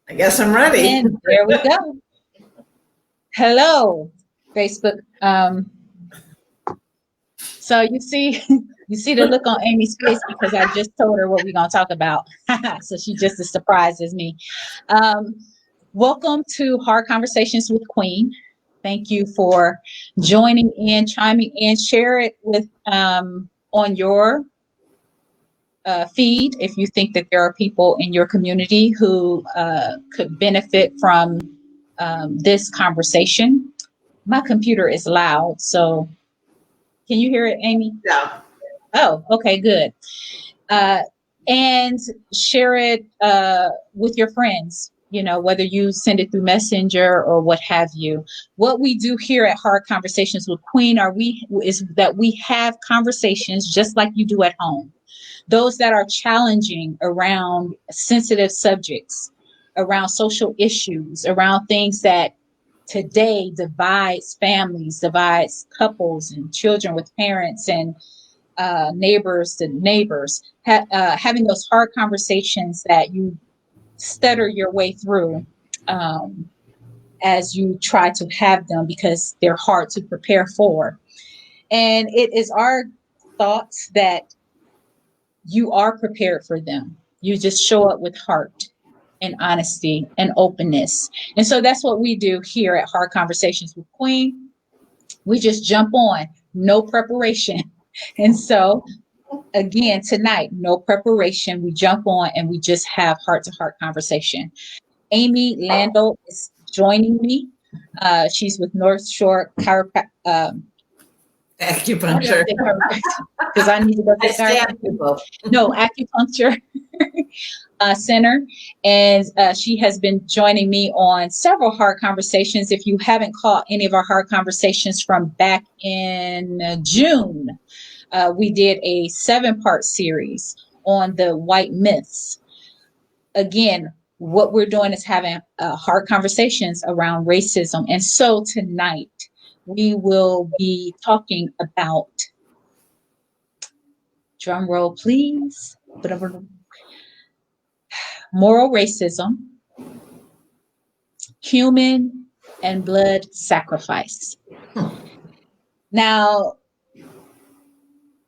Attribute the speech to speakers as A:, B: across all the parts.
A: I guess I'm ready.
B: And there we go. Hello, Facebook. So you see, you see the look on Amy's face because I just told her what we're gonna talk about. So she just as surprised as me. Um, Welcome to Hard Conversations with Queen. Thank you for joining in, chiming in. Share it with on your feed if you think that there are people in your community who could benefit from this conversation. My computer is loud, so can you hear it, Amy?
A: Yeah.
B: Oh, okay, good. Uh, and share it with your friends, you know, whether you send it through Messenger or what have you. What we do here at Hard Conversations with Queen is that we have conversations just like you do at home. Those that are challenging around sensitive subjects, around social issues, around things that today divides families, divides couples and children with parents and neighbors to neighbors, having those hard conversations that you stutter your way through as you try to have them because they're hard to prepare for. And it is our thoughts that you are prepared for them. You just show up with heart and honesty and openness. And so that's what we do here at Hard Conversations with Queen. We just jump on, no preparation. And so, again, tonight, no preparation. We jump on and we just have heart to heart conversation. Amy Landau is joining me. She's with North Shore Chiropractic.
A: Acupuncture.
B: Because I need to go to chiropractic. No, acupuncture center. And she has been joining me on several hard conversations. If you haven't caught any of our hard conversations from back in June, we did a 7-part series on the white myths. Again, what we're doing is having hard conversations around racism. And so tonight, we will be talking about, drum roll please, moral racism, human and blood sacrifice. Now,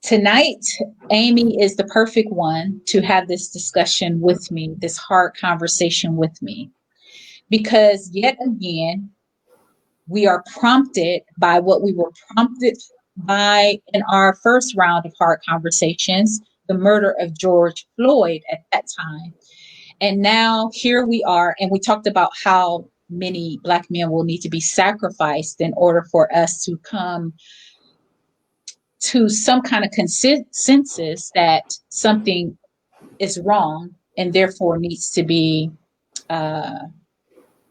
B: tonight, Amy is the perfect one to have this discussion with me, this hard conversation with me, because yet again, we are prompted by what we were prompted by in our first round of hard conversations, the murder of George Floyd at that time. And now here we are, and we talked about how many Black men will need to be sacrificed in order for us to come to some kind of consensus that something is wrong and therefore needs to be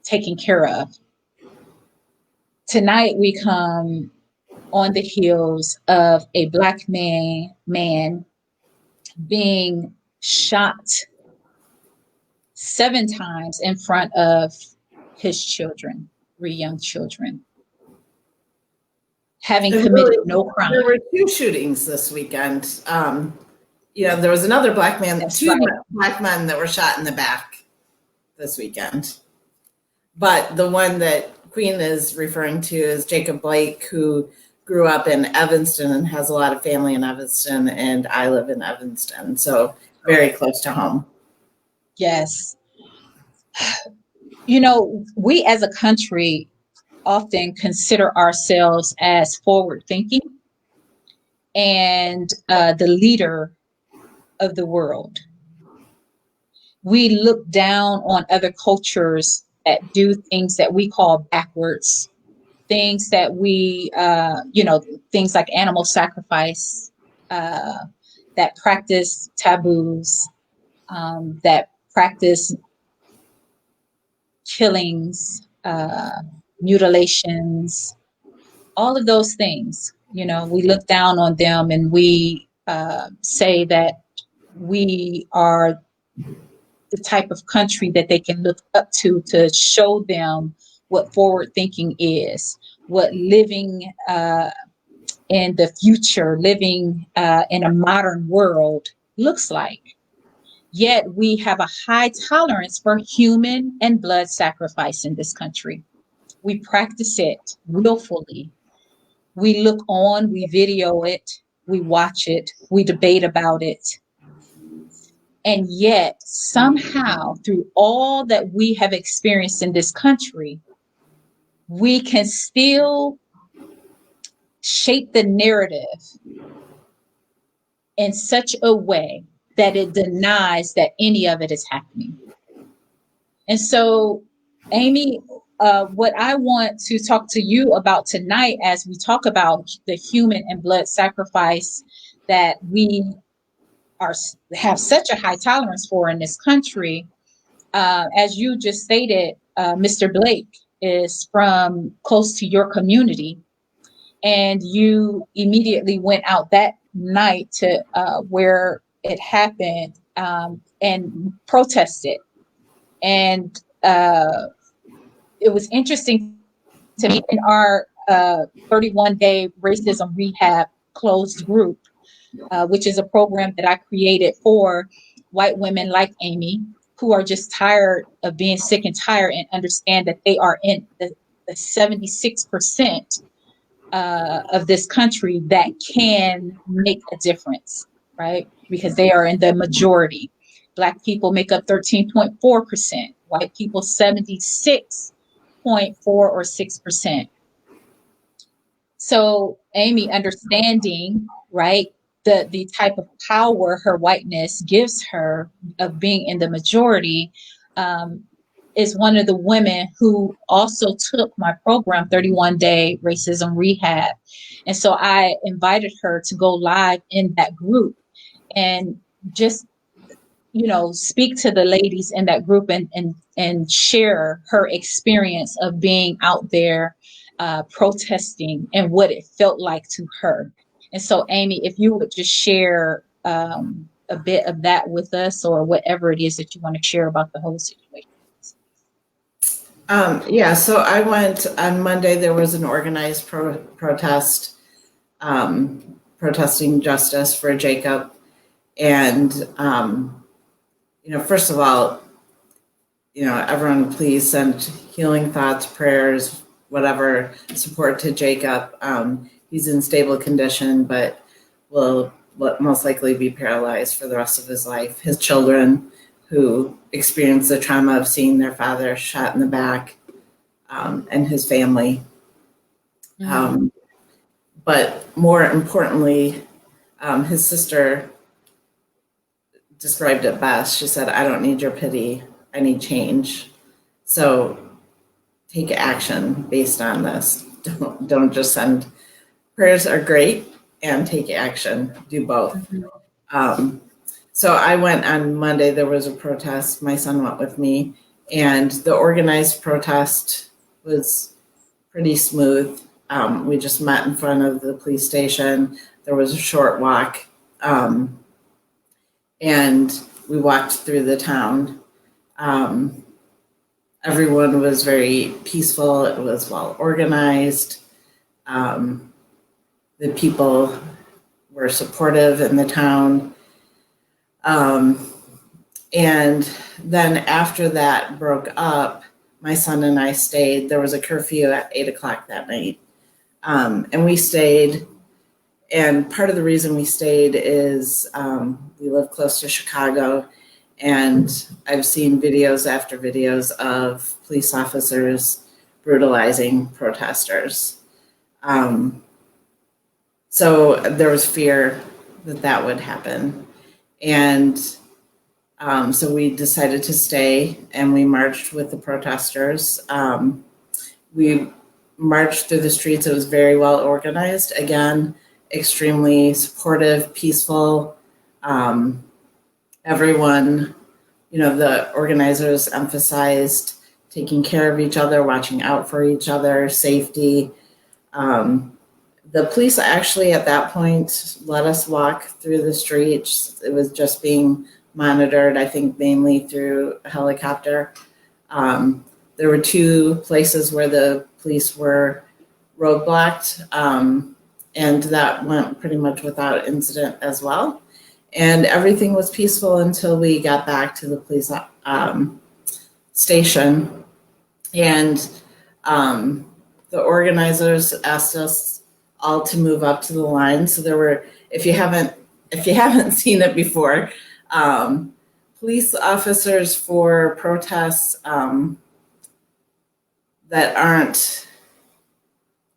B: taken care of. Tonight we come on the heels of a Black man being shot 7 times in front of his children, 3 young children, having committed no crime.
A: There were 2 shootings this weekend. There was another Black man,
B: That's
A: 2
B: right.
A: Black men that were shot in the back this weekend. But the one that Queen is referring to is Jacob Blake, who grew up in Evanston and has a lot of family in Evanston, and I live in Evanston, so very close to home.
B: Yes. You know, we as a country often consider ourselves as forward thinking and the leader of the world. We look down on other cultures that do things that we call backwards, things that we, things like animal sacrifice, that practice taboos, that practice killings, mutilations, all of those things. You know, we look down on them and we say that we are the type of country that they can look up to show them what forward thinking is, what living in the future, living in a modern world looks like. Yet we have a high tolerance for human and blood sacrifice in this country. We practice it willfully. We look on, we video it, we watch it, we debate about it. And yet, somehow, through all that we have experienced in this country, we can still shape the narrative in such a way that it denies that any of it is happening. And so, Amy, what I want to talk to you about tonight, as we talk about the human and blood sacrifice that we have such a high tolerance for in this country, as you just stated, Mr. Blake is from close to your community, and you immediately went out that night to where it happened and protested. And it was interesting to me in our 31-day racism rehab closed group, which is a program that I created for white women like Amy, who are just tired of being sick and tired and understand that they are in the 76% of this country that can make a difference, right? Because they are in the majority. Black people make up 13.4%, white people 76.4 or 6%. So Amy, understanding, right, the type of power her whiteness gives her of being in the majority, is one of the women who also took my program, 31-day racism rehab. And so I invited her to go live in that group and just, speak to the ladies in that group and share her experience of being out there protesting and what it felt like to her. And so, Amy, if you would just share a bit of that with us, or whatever it is that you want to share about the whole situation.
A: So I went on Monday. There was an organized protest protesting justice for Jacob. And, first of all, everyone please send healing thoughts, prayers, whatever, support to Jacob. He's in stable condition, but will most likely be paralyzed for the rest of his life. His children, who experienced the trauma of seeing their father shot in the back, and his family. Mm-hmm. But more importantly, his sister described it best. She said, "I don't need your pity. I need change." So take action based on this. Don't just send prayers are great, and take action. Do both. Mm-hmm. So I went on Monday. There was a protest. My son went with me, and the organized protest was pretty smooth. We just met in front of the police station. There was a short walk, and we walked through the town. Everyone was very peaceful. It was well organized. The people were supportive in the town. And then after that broke up, my son and I stayed. There was a curfew at 8:00 that night. And we stayed. And part of the reason we stayed is we live close to Chicago, and I've seen videos after videos of police officers brutalizing protesters. So there was fear that would happen. And so we decided to stay, and we marched with the protesters. We marched through the streets. It was very well organized. Again, extremely supportive, peaceful. Everyone, the organizers emphasized taking care of each other, watching out for each other, safety. The police actually at that point let us walk through the streets. It was just being monitored, I think mainly through a helicopter. There were 2 places where the police were roadblocked, and that went pretty much without incident as well. And everything was peaceful until we got back to the police station. And the organizers asked us all to move up to the line. So there were, if you haven't seen it before, police officers for protests that aren't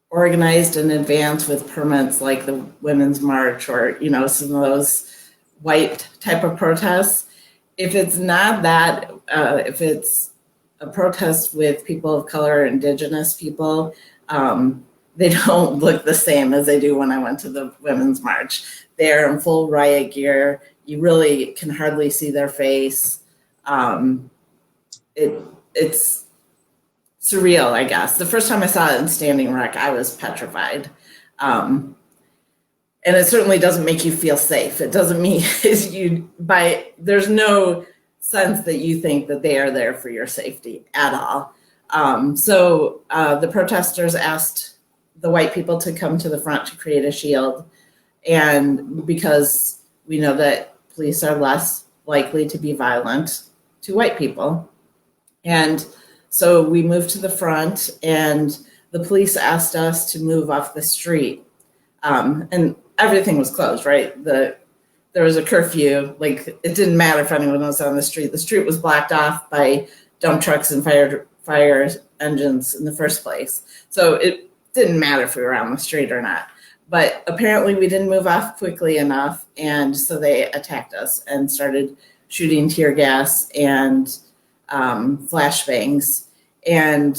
A: organized in advance with permits, like the Women's March or, you know, some of those white type of protests. If it's not that, if it's a protest with people of color, indigenous people, they don't look the same as they do when I went to the Women's March. They're in full riot gear. You really can hardly see their face. It's surreal, I guess. The first time I saw it in Standing Rock, I was petrified. And it certainly doesn't make you feel safe. It doesn't mean there's no sense that you think that they are there for your safety at all. So the protesters asked the white people to come to the front to create a shield. And because we know that police are less likely to be violent to white people. And so we moved to the front, and the police asked us to move off the street. And everything was closed, right? There was a curfew. Like, it didn't matter if anyone was on the street. The street was blocked off by dump trucks and fire engines in the first place. So it didn't matter if we were on the street or not. But apparently we didn't move off quickly enough, and so they attacked us and started shooting tear gas and flashbangs. And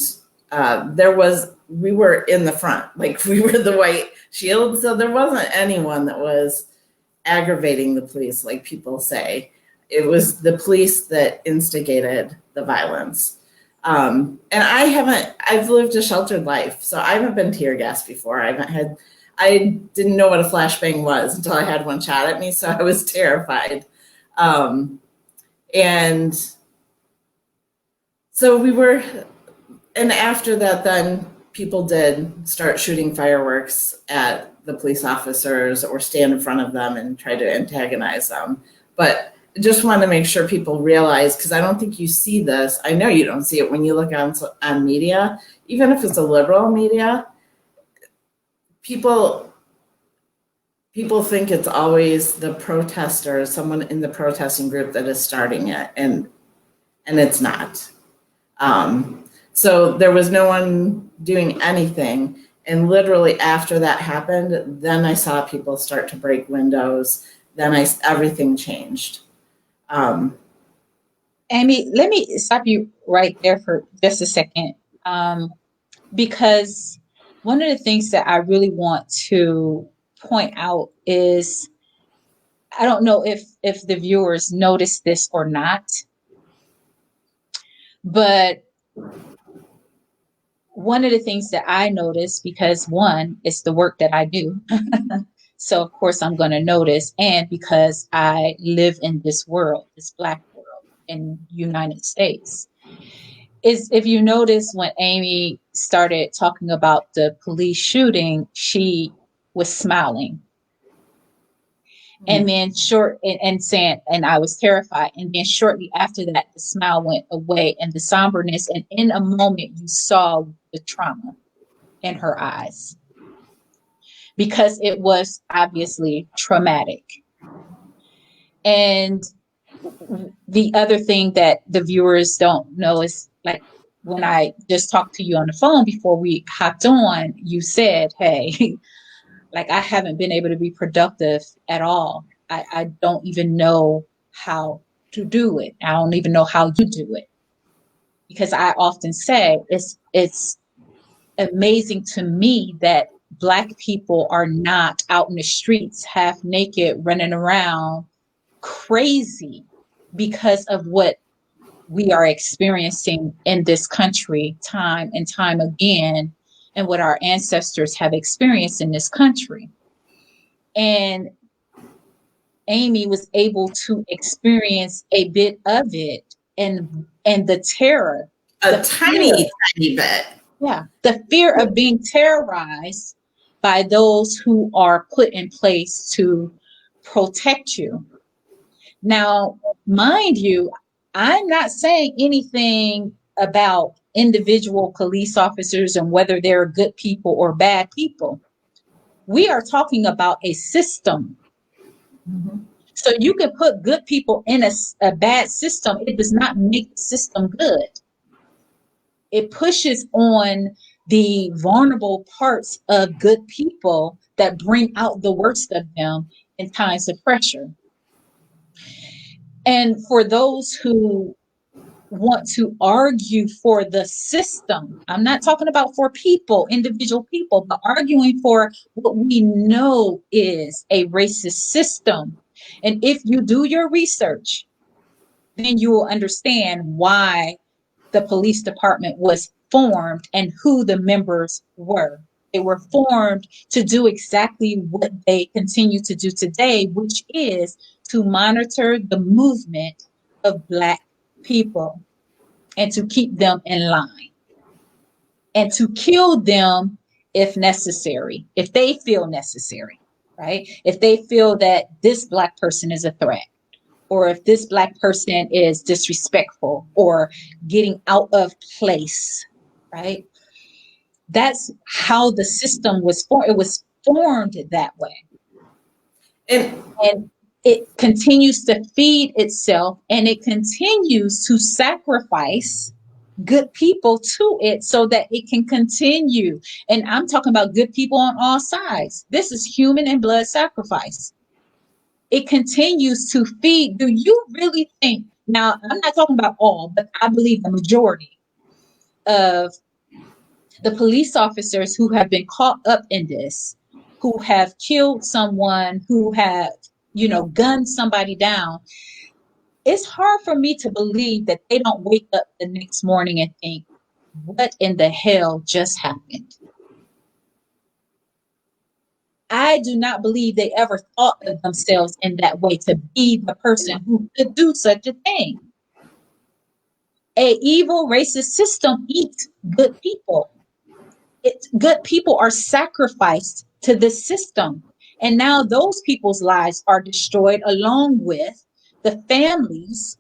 A: we were in the front, like we were the white shield. So there wasn't anyone that was aggravating the police, like people say. It was the police that instigated the violence. And I've lived a sheltered life, so I haven't been tear gassed before. I didn't know what a flashbang was until I had one shot at me, so I was terrified. And so and after that, then people did start shooting fireworks at the police officers or stand in front of them and try to antagonize them. But I just want to make sure people realize, because I don't think you see this. I know you don't see it when you look on media, even if it's a liberal media. People think it's always the protester, someone in the protesting group that is starting it, and it's not. So there was no one doing anything. And literally after that happened, then I saw people start to break windows. Then everything changed.
B: Amy, let me stop you right there for just a second. Because one of the things that I really want to point out is, I don't know if the viewers notice this or not, but one of the things that I notice, because one, it's the work that I do. So of course I'm going to notice. And because I live in this world, this Black world in the United States, is if you notice when Amy started talking about the police shooting, she was smiling. And then saying, and I was terrified. And then shortly after that, the smile went away and the somberness. And in a moment, you saw the trauma in her eyes, because it was obviously traumatic. And the other thing that the viewers don't know is, like, when I just talked to you on the phone before we hopped on, you said, hey, like, I haven't been able to be productive at all. I don't even know how to do it. I don't even know how you do it. Because I often say it's amazing to me that Black people are not out in the streets half naked, running around crazy because of what we are experiencing in this country time and time again, and what our ancestors have experienced in this country. And Amy was able to experience a bit of it, and the terror.
A: Tiny bit.
B: Yeah. The fear of being terrorized by those who are put in place to protect you. Now, mind you, I'm not saying anything about individual police officers and whether they're good people or bad people. We are talking about a system.
A: Mhm.
B: So you can put good people in a bad system. It does not make the system good. It pushes on the vulnerable parts of good people that bring out the worst of them in times of pressure. And for those who want to argue for the system, I'm not talking about for people, individual people, but arguing for what we know is a racist system. And if you do your research, then you will understand why the police department was formed and who the members were. They were formed to do exactly what they continue to do today, which is to monitor the movement of Black people and to keep them in line and to kill them if necessary, if they feel necessary, right? If they feel that this Black person is a threat, or if this Black person is disrespectful or getting out of place, right? That's how the system was formed. It was formed that way. And it continues to feed itself, and it continues to sacrifice good people to it so that it can continue. And I'm talking about good people on all sides. This is human and blood sacrifice. It continues to feed. Do you really think, now I'm not talking about all, but I believe the majority of the police officers who have been caught up in this, who have killed someone, who have, gunned somebody down, it's hard for me to believe that they don't wake up the next morning and think, what in the hell just happened? I do not believe they ever thought of themselves in that way, to be the person who could do such a thing. A evil racist system eats good people. Good people are sacrificed to this system. And now those people's lives are destroyed, along with the families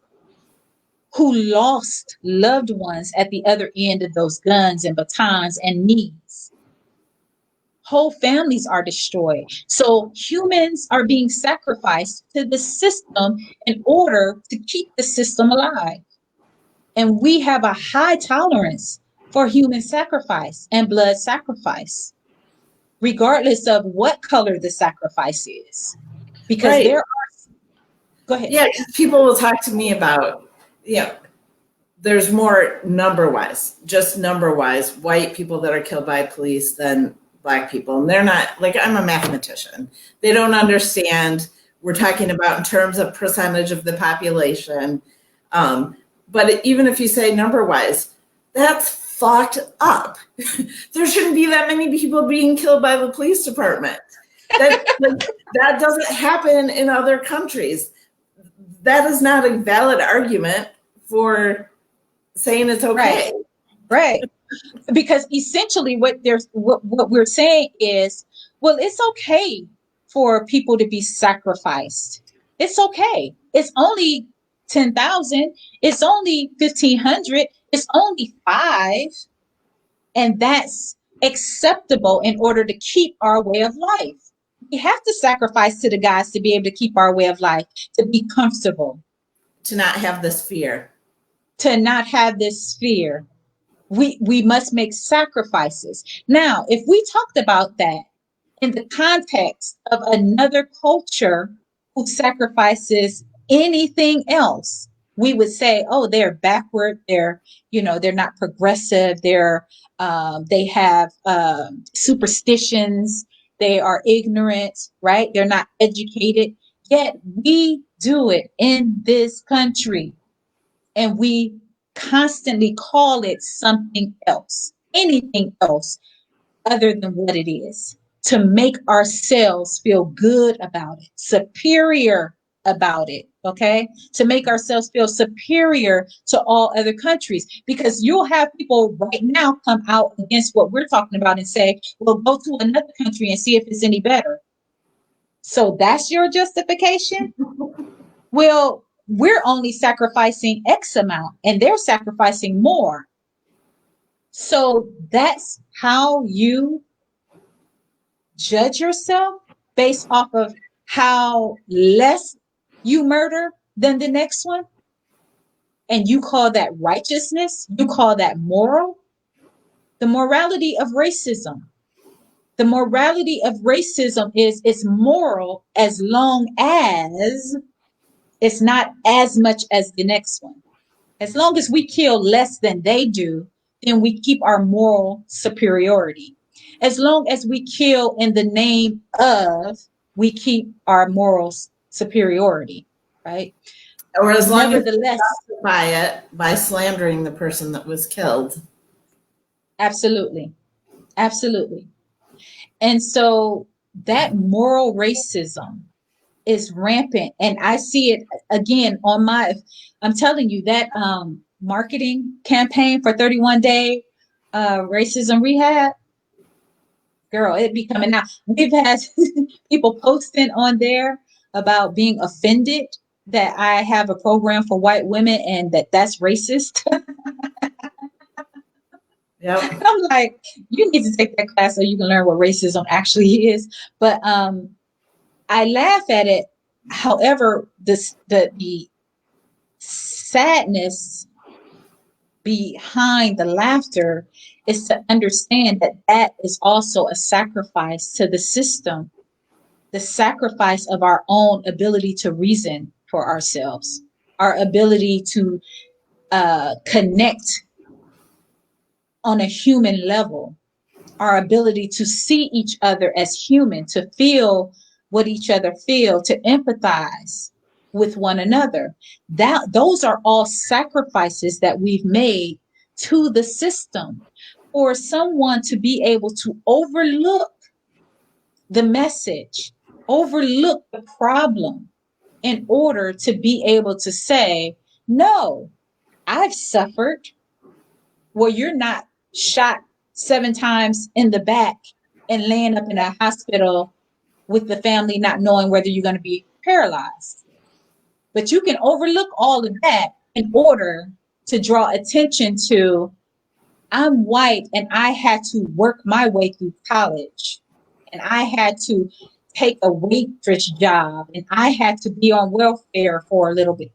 B: who lost loved ones at the other end of those guns and batons and knees. Whole families are destroyed. So humans are being sacrificed to the system in order to keep the system alive. And we have a high tolerance for human sacrifice and blood sacrifice, regardless of what color the sacrifice is. Because
A: Right.
B: there are, go ahead.
A: Yeah, because people will talk to me about, there's more just number wise, white people that are killed by police than Black people. And they're not, like, I'm a mathematician. They don't understand. We're talking about in terms of percentage of the population. But even if you say number wise, that's fucked up. There shouldn't be that many people being killed by the police department. That doesn't happen in other countries. That is not a valid argument for saying it's okay.
B: Right. Because essentially what we're saying is, well, it's okay for people to be sacrificed. It's okay. It's only 10,000. It's only 1,500. It's only 5. And that's acceptable in order to keep our way of life. We have to sacrifice to the guys to be able to keep our way of life, to be comfortable.
A: To not have this fear.
B: To not have this fear. We must make sacrifices. Now, if we talked about that in the context of another culture who sacrifices anything else, we would say, oh, they're backward. They're not progressive. They have superstitions. They are ignorant, right? They're not educated. Yet we do it in this country, and we constantly call it something else, anything else other than what it is, to make ourselves feel good about it, superior about it, okay? To make ourselves feel superior to all other countries, because you'll have people right now come out against what we're talking about and say, well, go to another country and see if it's any better. So that's your justification? Well, we're only sacrificing X amount and they're sacrificing more. So that's how you judge yourself, based off of how less you murder than the next one. And you call that righteousness? You call that moral? The morality of racism. The morality of racism is it's moral as long as it's not as much as the next one. As long as we kill less than they do, then we keep our moral superiority. As long as we kill in the name of, we keep our moral superiority, right?
A: Or as long as you
B: Nevertheless,
A: justify it by slandering the person that was killed.
B: absolutely, absolutely. And so that moral racism is rampant, and I see it again on I'm telling you that marketing campaign for 31 day racism rehab, girl, it be coming out. We've had people posting on there about being offended that I have a program for white women and that's racist.
A: Yep.
B: And I'm like, you need to take that class so you can learn what racism actually is. But I laugh at it. However, the sadness behind the laughter is to understand that that is also a sacrifice to the system, the sacrifice of our own ability to reason for ourselves, our ability to connect on a human level, our ability to see each other as human, to feel what each other feel, to empathize with one another. Those are all sacrifices that we've made to the system for someone to be able to overlook the message, overlook the problem in order to be able to say, no, I've suffered. Well, you're not shot 7 times in the back and laying up in a hospital with the family not knowing whether you're going to be paralyzed. But you can overlook all of that in order to draw attention to, I'm white and I had to work my way through college, and I had to take a waitress job, and I had to be on welfare for a little bit.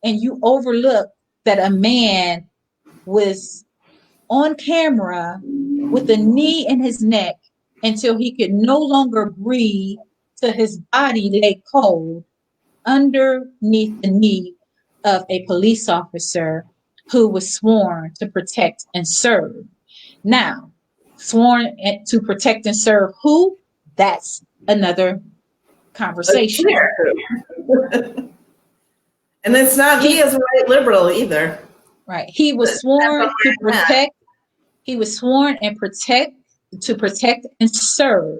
B: And you overlook that a man was on camera with a knee in his neck until he could no longer breathe, to his body lay cold underneath the knee of a police officer who was sworn to protect and serve. Now, sworn to protect and serve who? That's another conversation.
A: And it's not me as a white liberal either.
B: Right. He was sworn to protect. He was sworn and to protect and serve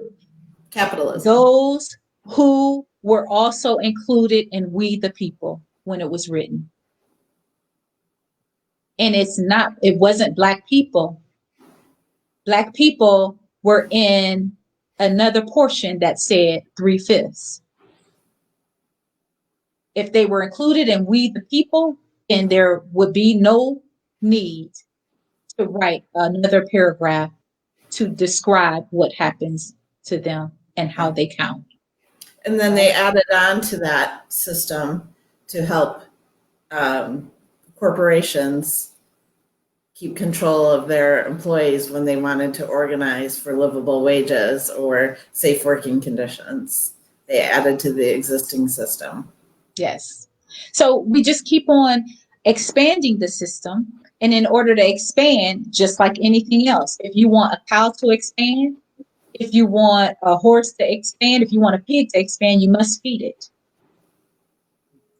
A: capitalism,
B: those who were also included in We the People when it was written. And it wasn't Black people. Black people were in another portion that said 3/5. If they were included in We the People, then there would be no need to write another paragraph to describe what happens to them and how they count.
A: And then they added on to that system to help corporations keep control of their employees when they wanted to organize for livable wages or safe working conditions. They added to the existing system.
B: Yes. So we just keep on expanding the system. And in order to expand, just like anything else, if you want a cow to expand, if you want a horse to expand, if you want a pig to expand, you must feed it.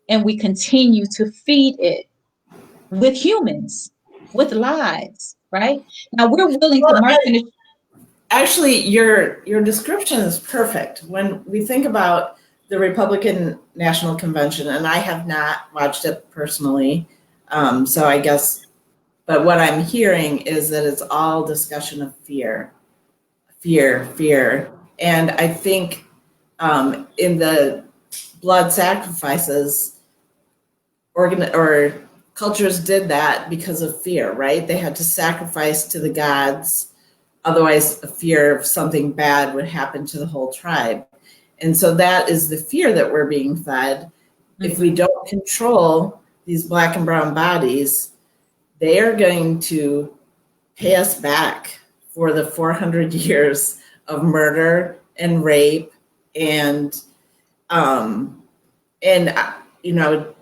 B: And we continue to feed it with humans, with lives, right? Now we're willing to market.
A: Actually, your description is perfect. When we think about the Republican National Convention, and I have not watched it personally, so I guess, but what I'm hearing is that it's all discussion of fear. And I think in the blood sacrifices, or cultures did that because of fear, right? They had to sacrifice to the gods, otherwise a fear of something bad would happen to the whole tribe. And so that is the fear that we're being fed. If we don't control these black and brown bodies, they are going to pay us back for the 400 years of murder and rape and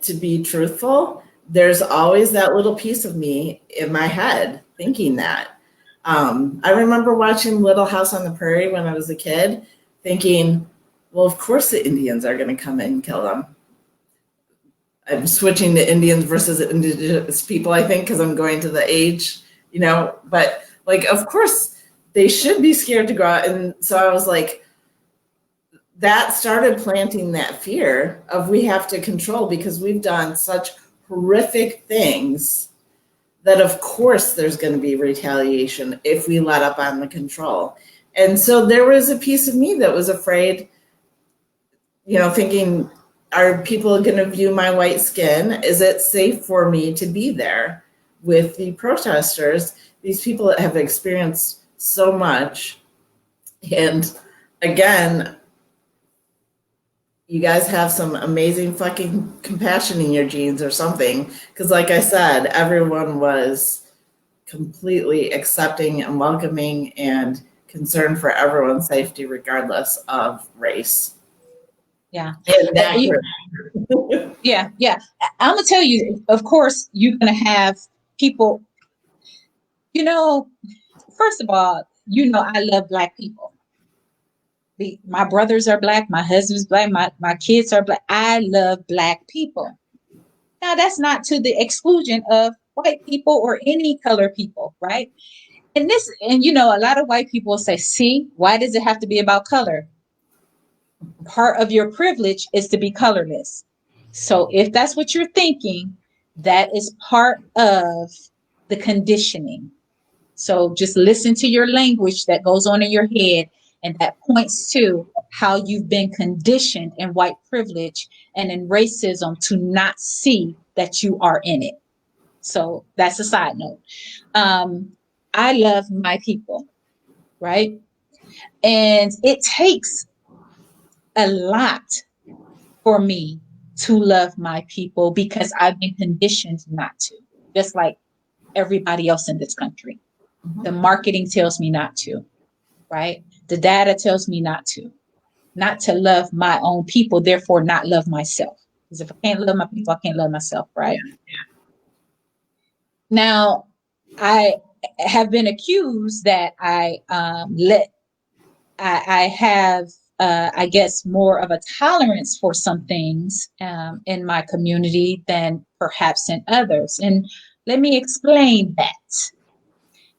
A: to be truthful, there's always that little piece of me in my head thinking that. I remember watching Little House on the Prairie when I was a kid, thinking, well, of course the Indians are going to come in and kill them. I'm switching to Indians versus indigenous people, I think, because I'm going to the age, but like, of course they should be scared to go out. And so I was like, that started planting that fear of we have to control because we've done such horrific things that of course there's going to be retaliation if we let up on the control. And so there was a piece of me that was afraid, thinking, are people going to view my white skin? Is it safe for me to be there with the protesters? These people that have experienced so much. And again, you guys have some amazing fucking compassion in your genes or something. Because like I said, everyone was completely accepting and welcoming and concerned for everyone's safety regardless of race.
B: Yeah.
A: And
B: yeah. I'm going to tell you, of course, you're going to have people, first of all, I love Black people. My brothers are Black, my husband's Black, my kids are Black. I love Black people. Now, that's not to the exclusion of white people or any color people, right? And a lot of white people say, see, why does it have to be about color? Part of your privilege is to be colorless. So if that's what you're thinking, that is part of the conditioning. So just listen to your language that goes on in your head, and that points to how you've been conditioned in white privilege and in racism to not see that you are in it. So that's a side note. I love my people, right? And it takes a lot for me to love my people because I've been conditioned not to, just like everybody else in this country. Mm-hmm. The marketing tells me not to, right? The data tells me not to love my own people, therefore not love myself. Because if I can't love my people, I can't love myself, right? Yeah. Now, I have been accused that I have, I guess, more of a tolerance for some things in my community than perhaps in others. And let me explain that.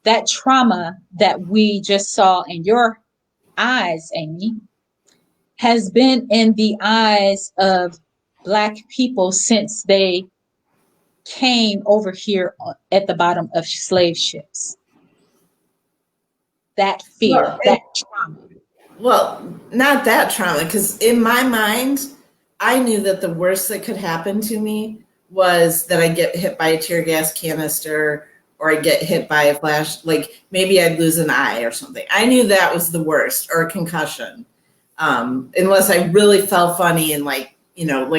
B: That trauma that we just saw in your eyes, Amy, has been in the eyes of Black people since they came over here at the bottom of slave ships. That fear, that trauma.
A: Well, not that trauma, because in my mind, I knew that the worst that could happen to me was that I get hit by a tear gas canister or I get hit by a flash, like maybe I'd lose an eye or something. I knew that was the worst, or a concussion, unless I really felt funny and like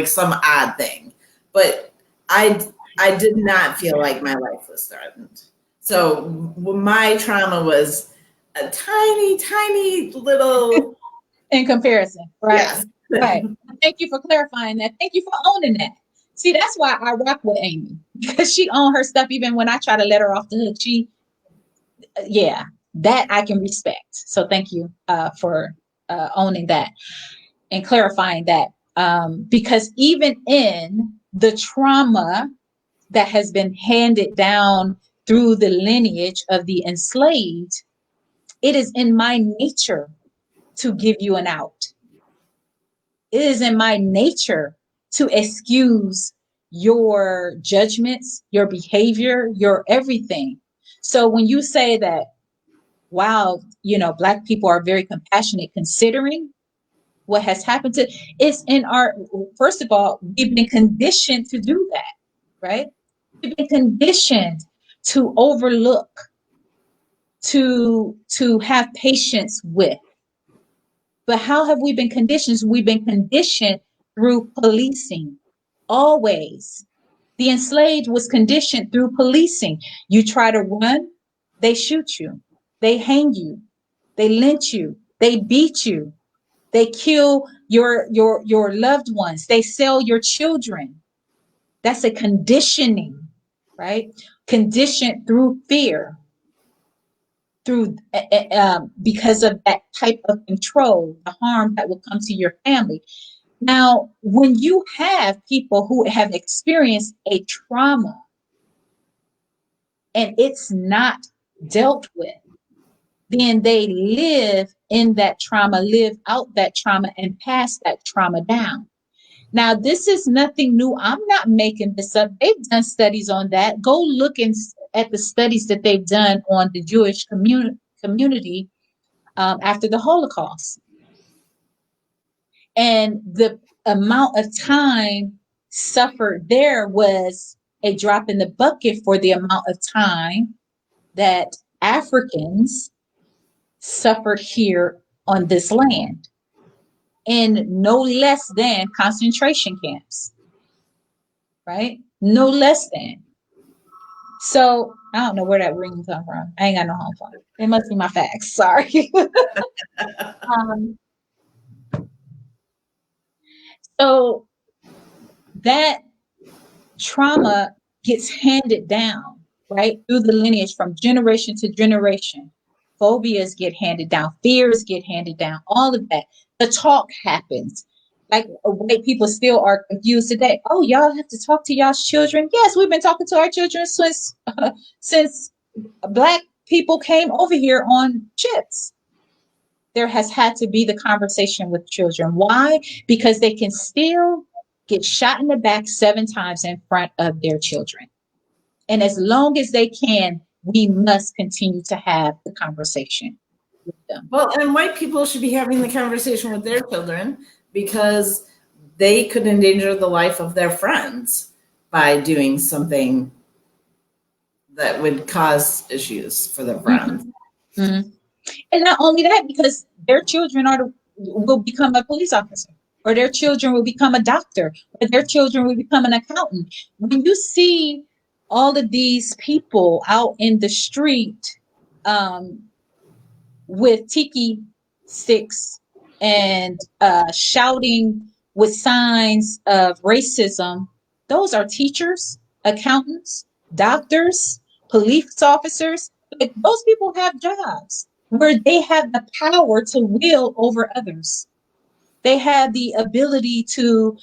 A: some odd thing. But I did not feel like my life was threatened. So my trauma was a tiny, tiny little.
B: In comparison, right?
A: Yes.
B: Right. Thank you for clarifying that. Thank you for owning that. See, that's why I rock with Amy, because she owned her stuff even when I try to let her off the hook. That I can respect. So thank you for owning that and clarifying that. Because even in the trauma that has been handed down through the lineage of the enslaved, it is in my nature to give you an out. It is in my nature to excuse your judgments, your behavior, your everything. So when you say that, wow, Black people are very compassionate considering, what has happened to it's in our first of all, we've been conditioned to do that, right? We've been conditioned to overlook, to have patience with. But how have we been conditioned? We've been conditioned through policing. Always. The enslaved was conditioned through policing. You try to run, they shoot you, they hang you, they lynch you, they beat you, they kill your loved ones, they sell your children. That's a conditioning, right? Conditioned through fear, through because of that type of control, the harm that will come to your family. Now, when you have people who have experienced a trauma and it's not dealt with, then they live in that trauma, live out that trauma, and pass that trauma down. Now, this is nothing new. I'm not making this up. They've done studies on that. Go look at the studies that they've done on the Jewish community after the Holocaust. And the amount of time suffered there was a drop in the bucket for the amount of time that Africans suffered here on this land in no less than concentration camps, right? No less than. So I don't know where that ring come from. I ain't got no home phone. It must be my facts. Sorry. So that trauma gets handed down, right, through the lineage from generation to generation. Phobias get handed down, fears get handed down, all of that. The talk happens. Like white people still are confused today. Oh, y'all have to talk to y'all's children. Yes, we've been talking to our children since Black people came over here on ships. There has had to be the conversation with children. Why? Because they can still get shot in the back 7 times in front of their children. And as long as they can, we must continue to have the conversation with them.
A: Well, and white people should be having the conversation with their children because they could endanger the life of their friends by doing something that would cause issues for their friends.
B: Mm-hmm. Mm-hmm. And not only that, because their children will become a police officer, or their children will become a doctor, or their children will become an accountant. When you see all of these people out in the street with tiki sticks and shouting with signs of racism, those are teachers, accountants, doctors, police officers. Like, those people have jobs where they have the power to will over others. They have the ability to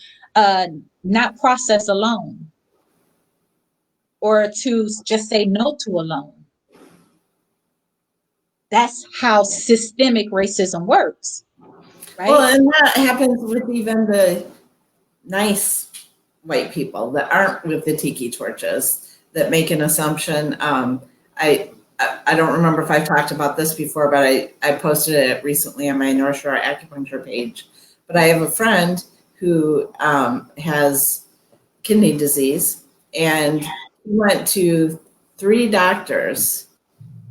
B: not process a loan or to just say no to a loan. That's how systemic racism works, right?
A: Well, and that happens with even the nice white people that aren't with the tiki torches that make an assumption. I don't remember if I've talked about this before, but I posted it recently on my North Shore acupuncture page. But I have a friend who has kidney disease, and he went to 3 doctors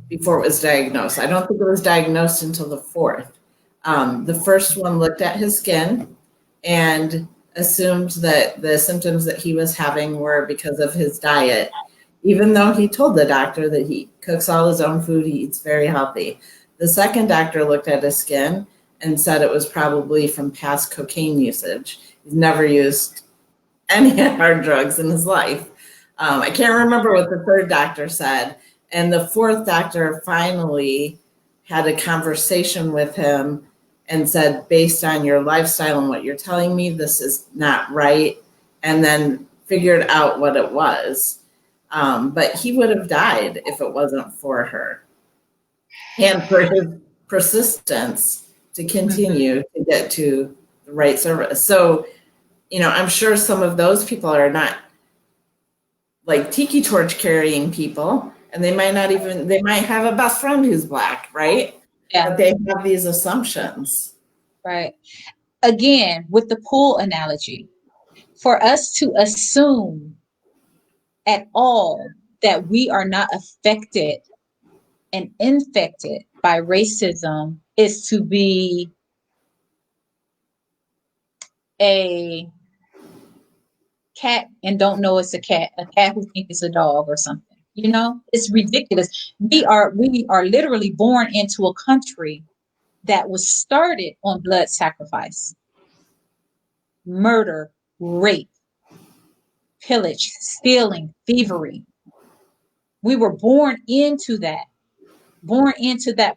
A: before it was diagnosed. I don't think it was diagnosed until the 4th. The first one looked at his skin and assumed that the symptoms that he was having were because of his diet, even though he told the doctor that he cooks all his own food, he eats very healthy. The second doctor looked at his skin and said it was probably from past cocaine usage. He's never used any hard drugs in his life. I can't remember what the third doctor said. And the 4th doctor finally had a conversation with him and said, based on your lifestyle and what you're telling me, this is not right. And then figured out what it was. But he would have died if it wasn't for her and for his persistence to continue to get to the right service. So, I'm sure some of those people are not like tiki torch carrying people, and they might have a best friend who's Black, right?
B: Yeah.
A: But they have these assumptions.
B: Right. again, with the pool analogy, for us to assume at all that we are not affected and infected by racism is to be a cat and don't know it's a cat who thinks it's a dog or something. You know, it's ridiculous. We are literally born into a country that was started on blood sacrifice, murder, rape, pillage, stealing, thievery. We were born into that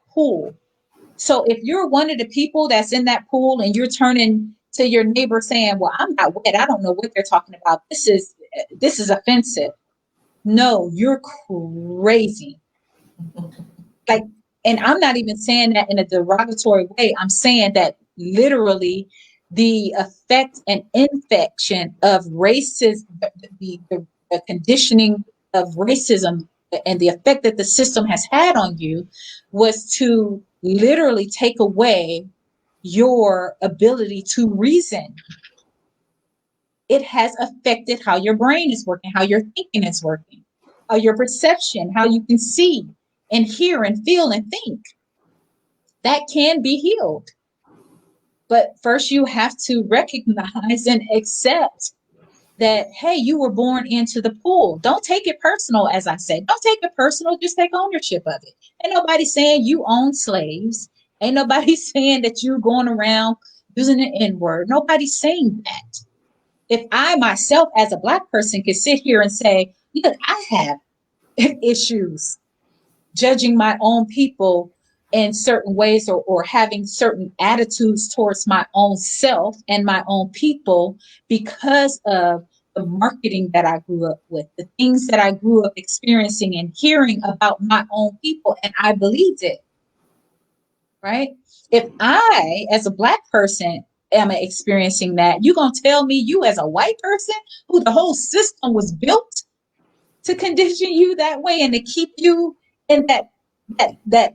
B: pool. So if you're one of the people that's in that pool and you're turning to your neighbor saying, well, I'm not wet, I don't know what they're talking about, this is offensive. No, you're crazy. Like, and I'm not even saying that in a derogatory way. I'm saying that literally the effect and infection of racism, the conditioning of racism and the effect that the system has had on you was to literally take away your ability to reason. It has affected how your brain is working, how your thinking is working, how your perception, how you can see and hear and feel and think. That can be healed. But first you have to recognize and accept that, hey, you were born into the pool. Don't take it personal, as I said. Don't take it personal. Just take ownership of it. Ain't nobody saying you own slaves. Ain't nobody saying that you're going around using an N-word. Nobody's saying that. If I myself, as a Black person, could sit here and say, look, I have issues judging my own people in certain ways or having certain attitudes towards my own self and my own people because of the marketing that I grew up with, the things that I grew up experiencing and hearing about my own people, and I believed it, right? If I, as a Black person, am experiencing that, you gonna tell me you as a white person who the whole system was built to condition you that way and to keep you in that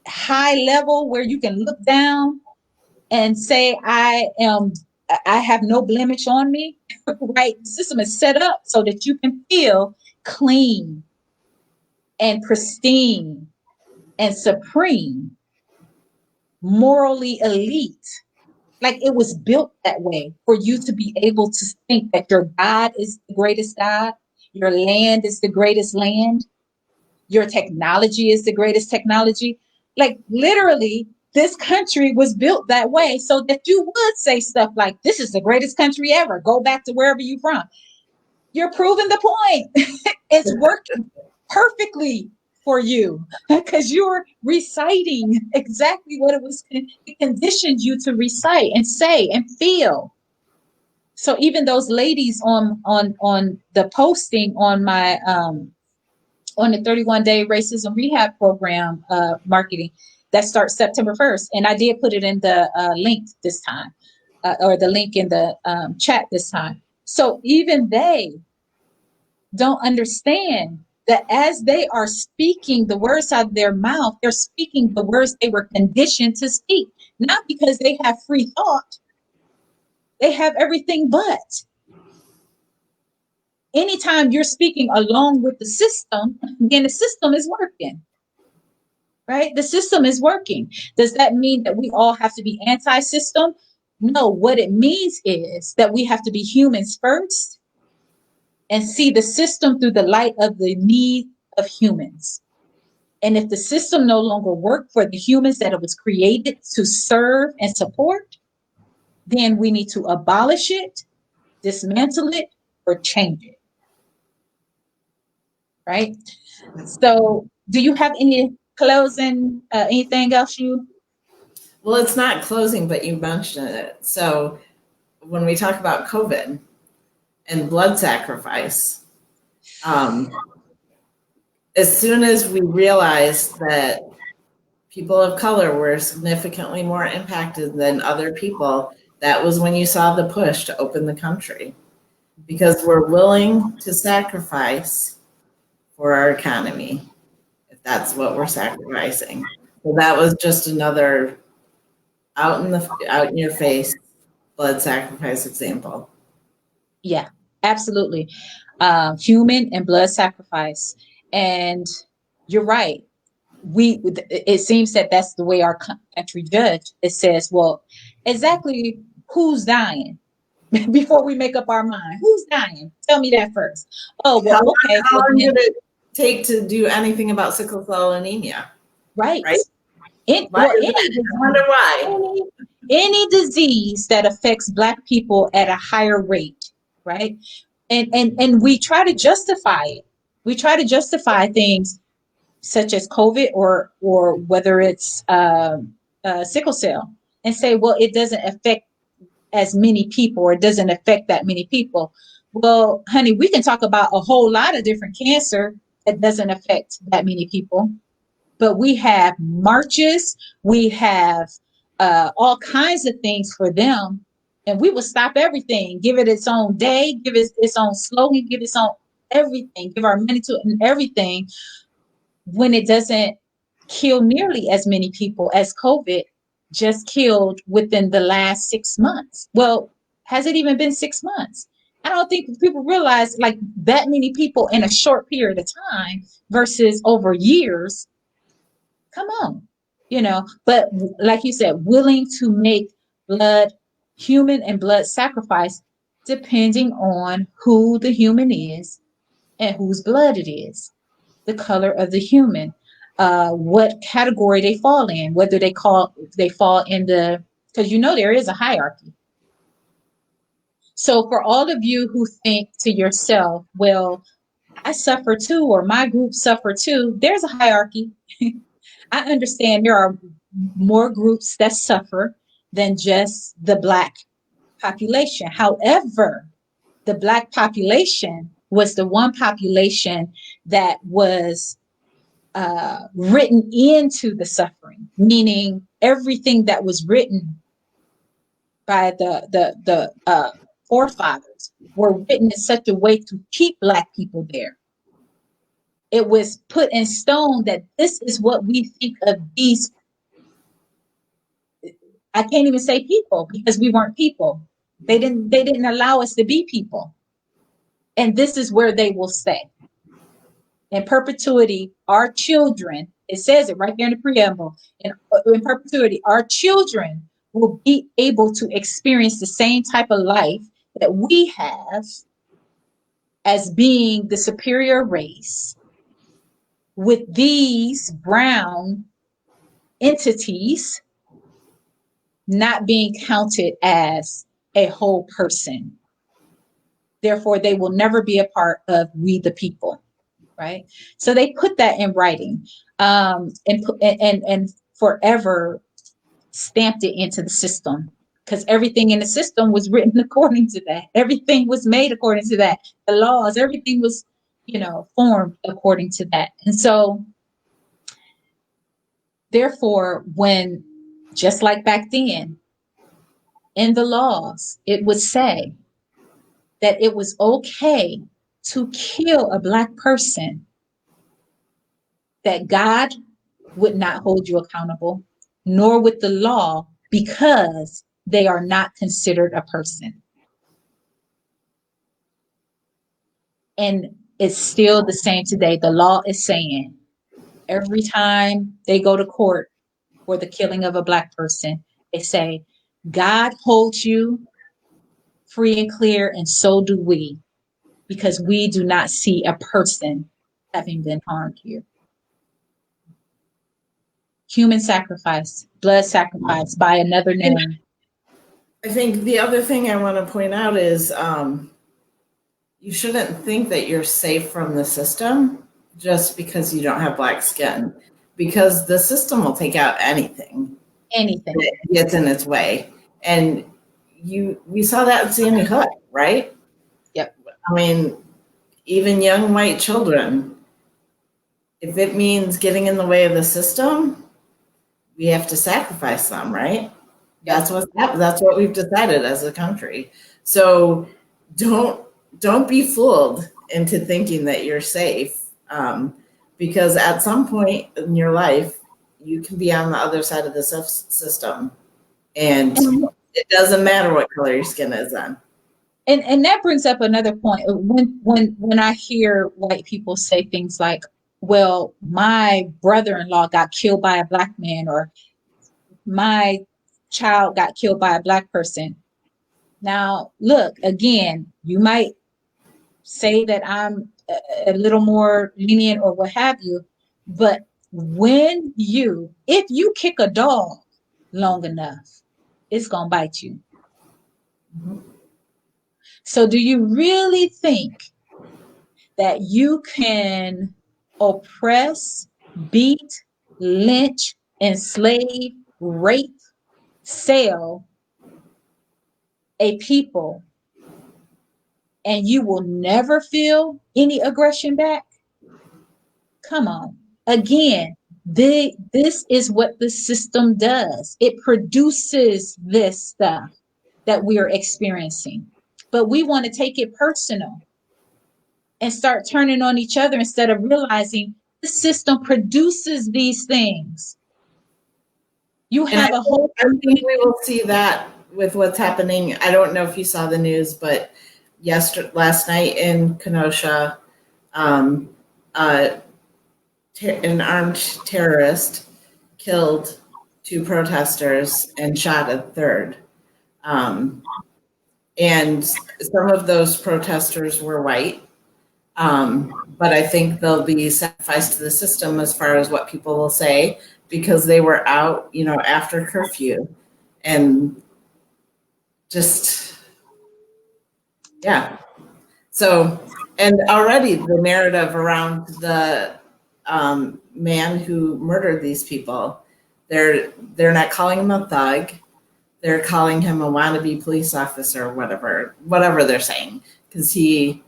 B: high level where you can look down and say I have no blemish on me, right? The system is set up so that you can feel clean and pristine and supreme, morally elite. Like it was built that way for you to be able to think that your God is the greatest God, your land is the greatest land, your technology is the greatest technology. Like literally, this country was built that way so that you would say stuff like, this is the greatest country ever. Go back to wherever you're from. You're proving the point. It's working perfectly for you because you're reciting exactly what it conditioned you to recite and say and feel. So even those ladies on the posting on my on the 31-day racism rehab program marketing that starts September 1st. And I did put it in the link this time, or the link in the chat this time. So even they don't understand that as they are speaking the words out of their mouth, they're speaking the words they were conditioned to speak, not because they have free thought. They have everything but. Anytime you're speaking along with the system, then the system is working, right? The system is working. Does that mean that we all have to be anti-system? No, what it means is that we have to be humans first and see the system through the light of the need of humans. And if the system no longer works for the humans that it was created to serve and support, then we need to abolish it, dismantle it, or change it. Right? So do you have any closing, anything else you?
A: Well, it's not closing, but you mentioned it. So when we talk about COVID and blood sacrifice, as soon as we realized that people of color were significantly more impacted than other people, that was when you saw the push to open the country, because we're willing to sacrifice for our economy, if that's what we're sacrificing. So that was just another out in your face blood sacrifice example.
B: Yeah, absolutely. Human and blood sacrifice. And you're right. It seems that that's the way our country judge. It says, well, exactly who's dying before we make up our mind. Who's dying? Tell me that first. Oh, well, okay.
A: How
B: Well,
A: long
B: then,
A: did it take to do anything about sickle cell anemia?
B: right.
A: Right?
B: Well,
A: I wonder why.
B: any disease that affects Black people at a higher rate, right? And we try to justify it. We try to justify things such as COVID or whether it's sickle cell, and say, well, it doesn't affect as many people, or it doesn't affect that many people. Well, honey, we can talk about a whole lot of different cancer that doesn't affect that many people, but we have marches, we have all kinds of things for them, and we will stop everything, give it its own day, give it its own slogan, give its own everything, give our money to it and everything, when it doesn't kill nearly as many people as COVID just killed within the last 6 months. Well, has it even been 6 months? I don't think people realize like that many people in a short period of time versus over years. Come on, but like you said, willing to make blood, human and blood sacrifice, depending on who the human is and whose blood it is, the color of the human, what category they fall in, whether they fall in the, because there is a hierarchy. So for all of you who think to yourself, well, I suffer too, or my group suffer too, there's a hierarchy. I understand there are more groups that suffer than just the Black population. However, the Black population was the one population that was written into the suffering, meaning everything that was written by the forefathers were written in such a way to keep Black people there. It was put in stone that this is what we think of these. I can't even say people, because we weren't people. They didn't allow us to be people. And this is where they will stay. In perpetuity, our children, it says it right there in the preamble, in perpetuity, our children will be able to experience the same type of life that we have as being the superior race, with these brown entities not being counted as a whole person. Therefore, they will never be a part of we the people, right? So they put that in writing, and forever stamped it into the system, because everything in the system was written according to that. Everything was made according to that. The laws, everything was, formed according to that. And so, therefore, when, just like back then, in the laws, it would say that it was okay to kill a Black person, that God would not hold you accountable, nor would the law, because they are not considered a person. And it's still the same today. The law is saying every time they go to court for the killing of a Black person, they say, God holds you free and clear, and so do we, because we do not see a person having been harmed here. Human sacrifice, blood sacrifice by another name.
A: I think the other thing I want to point out is you shouldn't think that you're safe from the system just because you don't have Black skin, because the system will take out anything that gets in its way. And we saw that in Sandy Hook, right?
B: Yep.
A: I mean, even young white children, if it means getting in the way of the system, we have to sacrifice them, right? That's what we've decided as a country. So don't be fooled into thinking that you're safe, because at some point in your life, you can be on the other side of the system, And it doesn't matter what color your skin is then.
B: And that brings up another point. When I hear white people say things like, well, my brother-in-law got killed by a black man, or my child got killed by a black person. Now, look, again, you might say that I'm a little more lenient or what have you, but if you kick a dog long enough, it's going to bite you.
A: Mm-hmm.
B: So do you really think that you can oppress, beat, lynch, enslave, rape, sell a people and you will never feel any aggression back? Come on. Again, this is what the system does. It produces this stuff that we are experiencing. But we want to take it personal and start turning on each other instead of realizing the system produces these things. You have a whole.
A: I think we will see that with what's happening. I don't know if you saw the news, but last night in Kenosha, an armed terrorist killed 2 protesters and shot a third. And some of those protesters were white. But I think they'll be sacrificed to the system as far as what people will say, because they were out, after curfew, and just, yeah. So, and already the narrative around the man who murdered these people, they're not calling him a thug. They're calling him a wannabe police officer, whatever they're saying, because he,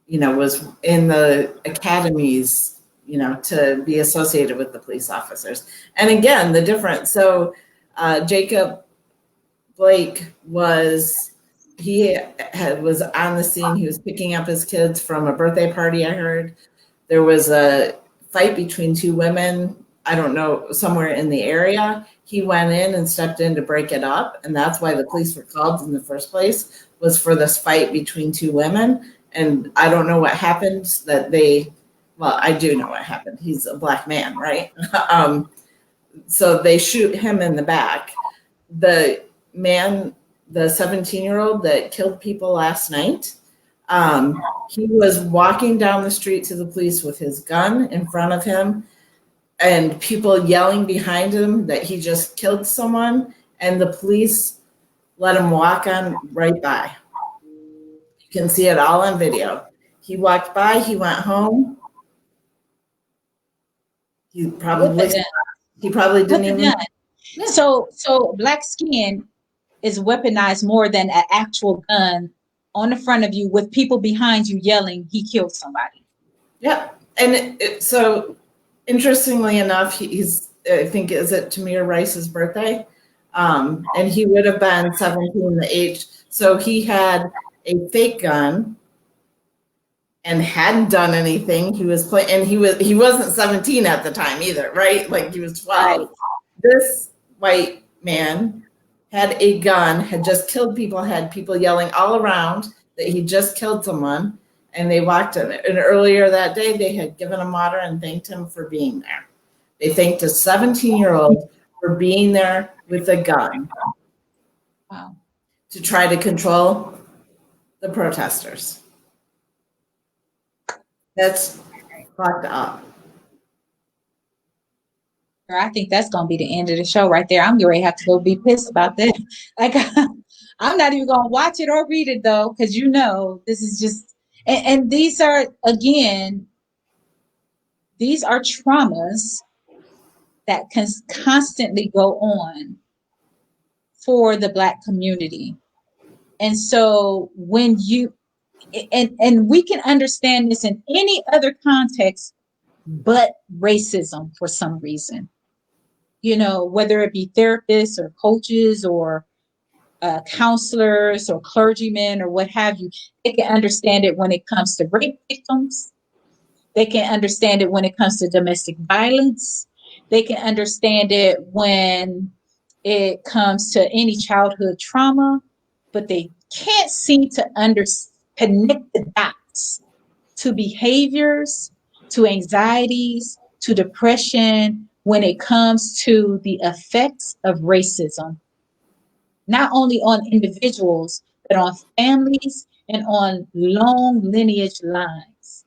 A: was in the academies, to be associated with the police officers. And again, the difference. So Jacob Blake was on the scene. He was picking up his kids from a birthday party, I heard. There was a fight between 2 women, I don't know, somewhere in the area. He went in and stepped in to break it up. And that's why the police were called in the first place, was for this fight between 2 women. And I don't know what happened I do know what happened. He's a black man, right? So they shoot him in the back. The man, the 17-year-old that killed people last night, he was walking down the street to the police with his gun in front of him, and people yelling behind him that he just killed someone, and the police let him walk on right by. You can see it all on video. He walked by, he went home. He probably didn't even.
B: Yeah. So black skin is weaponized more than an actual gun on the front of you with people behind you yelling, he killed somebody.
A: Yeah. And so interestingly enough, I think, is it Tamir Rice's birthday? And he would have been 17 the age. So he had a fake gun and hadn't done anything. He was playing, and he wasn't 17 at the time either, right? Like, he was 12. Right. This white man had a gun, had just killed people, had people yelling all around that he just killed someone, and they walked in. And earlier that day, they had given him water and thanked him for being there. They thanked a 17-year-old for being there with a gun.
B: Wow.
A: To try to control the protesters. That's fucked up.
B: I think that's going to be the end of the show right there. I'm going to have to go be pissed about that. Like, I'm not even going to watch it or read it, though, because this is just, and these are, again, these are traumas that can constantly go on for the Black community. And so when and we can understand this in any other context but racism for some reason, whether it be therapists or coaches or counselors or clergymen or what have you. They can understand it when it comes to rape victims. They can understand it when it comes to domestic violence. They can understand it when it comes to any childhood trauma, but they can't seem to connect the dots to behaviors, to anxieties, to depression when it comes to the effects of racism, not only on individuals, but on families and on long lineage lines,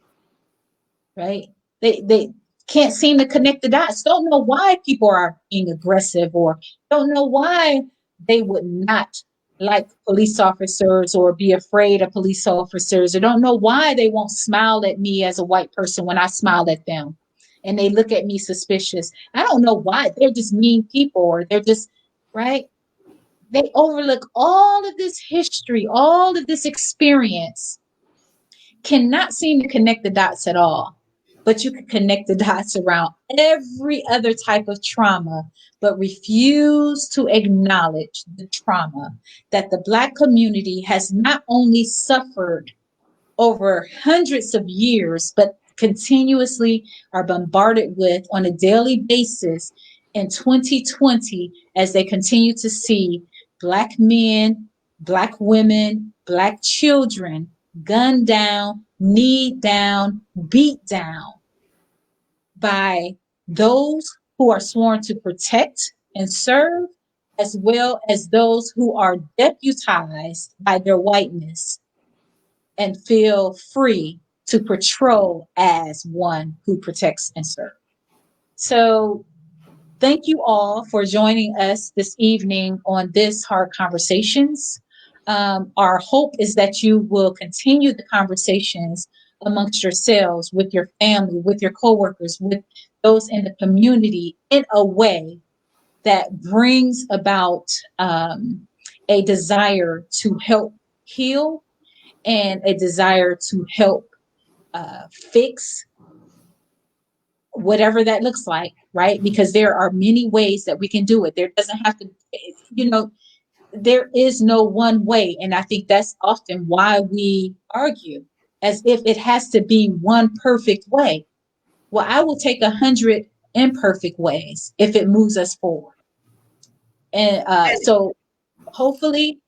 B: right? They can't seem to connect the dots, don't know why people are being aggressive, or don't know why they would not like police officers or be afraid of police officers, or don't know why they won't smile at me as a white person when I smile at them and they look at me suspicious. I don't know why. They're just mean people, or they're just, right? They overlook all of this history, all of this experience, cannot seem to connect the dots at all. But you can connect the dots around every other type of trauma, but refuse to acknowledge the trauma that the Black community has not only suffered over hundreds of years, but continuously are bombarded with on a daily basis in 2020, as they continue to see Black men, Black women, Black children gunned down, kneed down, beat down by those who are sworn to protect and serve, as well as those who are deputized by their whiteness and feel free to patrol as one who protects and serves. So thank you all for joining us this evening on this Hard Conversations. Our hope is that you will continue the conversations amongst yourselves, with your family, with your coworkers, with those in the community, in a way that brings about a desire to help heal and a desire to help fix whatever that looks like, right? Because there are many ways that we can do it. There doesn't have to, there is no one way. And I think that's often why we argue, as if it has to be one perfect way. Well, I will take 100 imperfect ways if it moves us forward. And so hopefully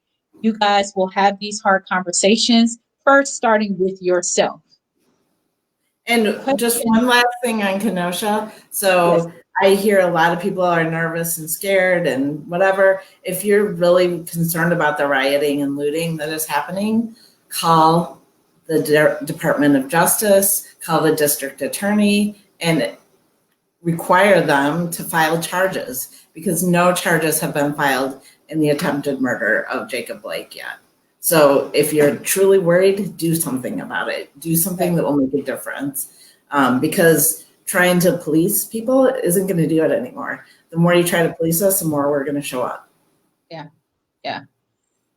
B: you guys will have these hard conversations, first starting with yourself.
A: And just one last thing on Kenosha. So yes. I hear a lot of people are nervous and scared and whatever. If you're really concerned about the rioting and looting that is happening, call the Department of Justice, call the district attorney, and require them to file charges, because no charges have been filed in the attempted murder of Jacob Blake yet. So if you're truly worried, do something about it. Do something that will make a difference, because trying to police people isn't going to do it anymore. The more you try to police us, the more we're going to show up.
B: Yeah. Yeah.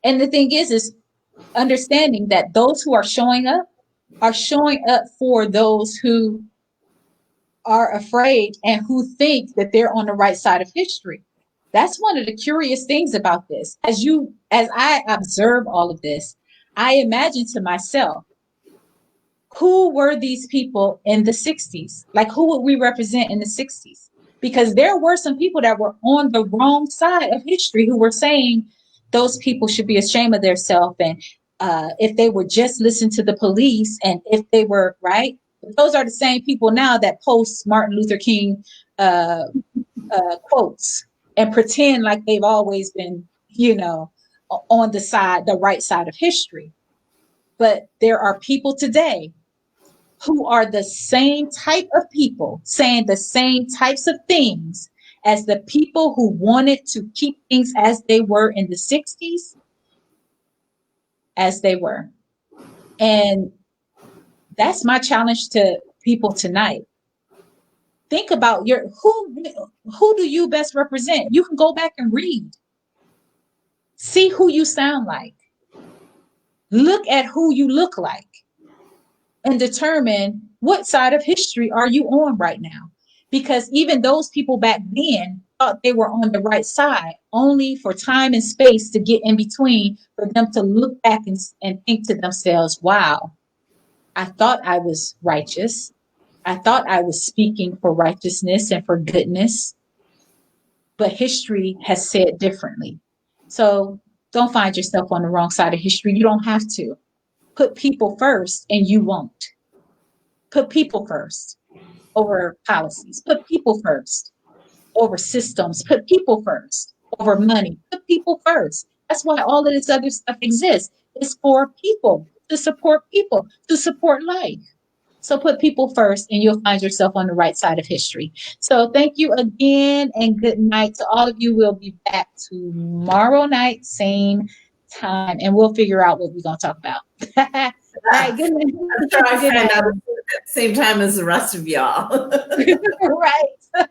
B: And the thing is understanding that those who are showing up for those who are afraid and who think that they're on the right side of history. That's one of the curious things about this. As I observe all of this, I imagine to myself, who were these people in the 60s? Like, who would we represent in the 60s? Because there were some people that were on the wrong side of history who were saying those people should be ashamed of themselves, and if they would just listen to the police, and if they were right. Those are the same people now that post Martin Luther King quotes and pretend like they've always been, on the right side of history. But there are people today who are the same type of people saying the same types of things as the people who wanted to keep things as they were in the 60s, as they were. And that's my challenge to people tonight. Think about who do you best represent? You can go back and read. See who you sound like. Look at who you look like and determine what side of history are you on right now. Because even those people back then thought they were on the right side, only for time and space to get in between for them to look back and think to themselves, wow, I thought I was righteous. I thought I was speaking for righteousness and for goodness. but history has said differently. So don't find yourself on the wrong side of history. You don't have to. Put people first and you won't. Put people first over policies. Put people first over systems. Put people first over money. Put people first. That's why all of this other stuff exists. It's for people, to support life. So put people first and you'll find yourself on the right side of history. So thank you again and good night to all of you. We'll be back tomorrow night, same time, and we'll figure out what we're going to talk about. All right, good night.
A: I'm sure I find out at the same time as the rest of y'all.
B: Right.